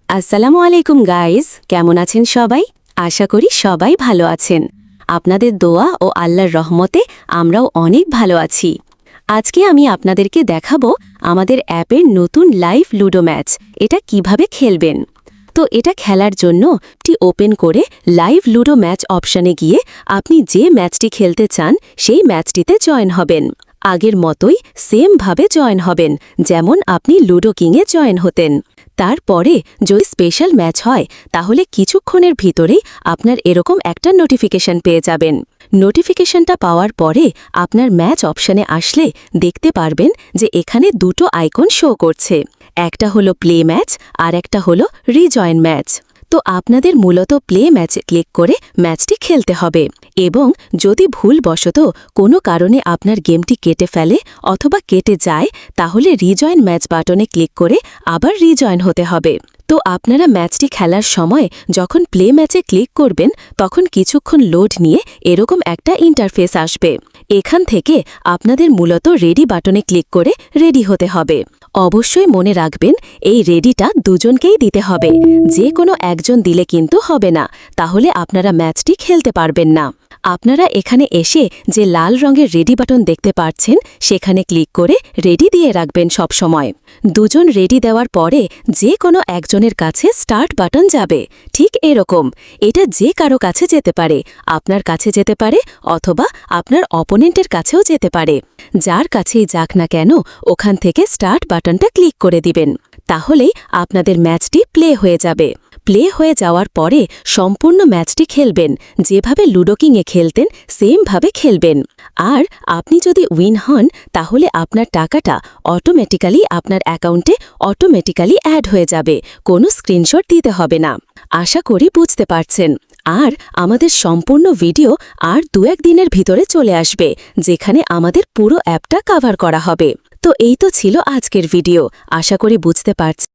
আসসালামু আলাইকুম গাইজ, কেমন আছেন সবাই? আশা করি সবাই ভালো আছেন। আপনাদের দোয়া ও আল্লাহর রহমতে আমরাও অনেক ভালো আছি। আজকে আমি আপনাদেরকে দেখাবো আমাদের অ্যাপের নতুন লাইভ লুডো ম্যাচ। এটা কিভাবে খেলবেন। তো এটা খেলার জন্য ওপেন করে লাইভ লুডো ম্যাচ অপশানে গিয়ে আপনি যে ম্যাচটি খেলতে চান সেই ম্যাচটিতে জয়েন হবেন। আগের মতোই সেমভাবে জয়েন হবেন, যেমন আপনি লুডো কিংয়ে জয়েন হতেন। তারপরে যদি স্পেশাল ম্যাচ হয় তাহলে কিছুক্ষণের ভিতরেই আপনার এরকম একটা নোটিফিকেশন পেয়ে যাবেন। নোটিফিকেশনটা পাওয়ার পরে আপনার ম্যাচ অপশানে আসলে দেখতে পারবেন যে এখানে দুটো আইকন শো করছে। একটা হলো প্লে ম্যাচ আর একটা হলো রিজয়েন ম্যাচ। তো আপনাদের মূলত প্লে ম্যাচে ক্লিক করে ম্যাচটি খেলতে হবে এবং যদি ভুলবশত কোনো কারণে আপনার গেমটি কেটে ফেলে অথবা কেটে যায় তাহলে রিজয়েন ম্যাচ বাটনে ক্লিক করে আবার রিজয়েন হতে হবে। তো আপনারা ম্যাচটি খেলার সময় যখন প্লে ম্যাচে ক্লিক করবেন তখন কিছুক্ষণ লোড নিয়ে এরকম একটা ইন্টারফেস আসবে। এখান থেকে আপনাদের মূলত রেডি বাটনে ক্লিক করে রেডি হতে হবে। অবশ্যই মনে রাখবেন এই রেডিটা দুজনকেই দিতে হবে, যে কোনো একজন দিলে কিন্তু হবে না, তাহলে আপনারা ম্যাচটি খেলতে পারবেন না। আপনারা এখানে এসে যে লাল রঙের রেডি বাটন দেখতে পাচ্ছেন সেখানে ক্লিক করে রেডি দিয়ে রাখবেন সব সময়। দুজন রেডি দেওয়ার পরে যে কোনো একজনের কাছে স্টার্ট বাটন যাবে। ঠিক এরকম এটা যে কারো কাছে যেতে পারে, আপনার কাছে যেতে পারে অথবা আপনার অপোনেন্টের কাছেও যেতে পারে। যার কাছেই যাক না কেন ওখান থেকে স্টার্ট বাটনটা ক্লিক করে দিবেন, তাহলেই আপনাদের ম্যাচটি প্লে হয়ে যাবে। প্লে হয়ে যাওয়ার পরে সম্পূর্ণ ম্যাচটি খেলবেন, যেভাবে লুডো কিংয়ে খেলতেন সেমভাবে খেলবেন। আর আপনি যদি উইন হন তাহলে আপনার টাকাটা অটোমেটিক্যালি আপনার অ্যাকাউন্টে অটোমেটিক্যালি অ্যাড হয়ে যাবে, কোনো স্ক্রিনশট দিতে হবে না। আশা করি বুঝতে পারছেন। আর আমাদের সম্পূর্ণ ভিডিও আর 2-1 দিনের ভিতরে চলে আসবে, যেখানে আমাদের পুরো অ্যাপটা কভার করা হবে। তো এই তো ছিল আজকের ভিডিও। আশা করি বুঝতে পারছেন।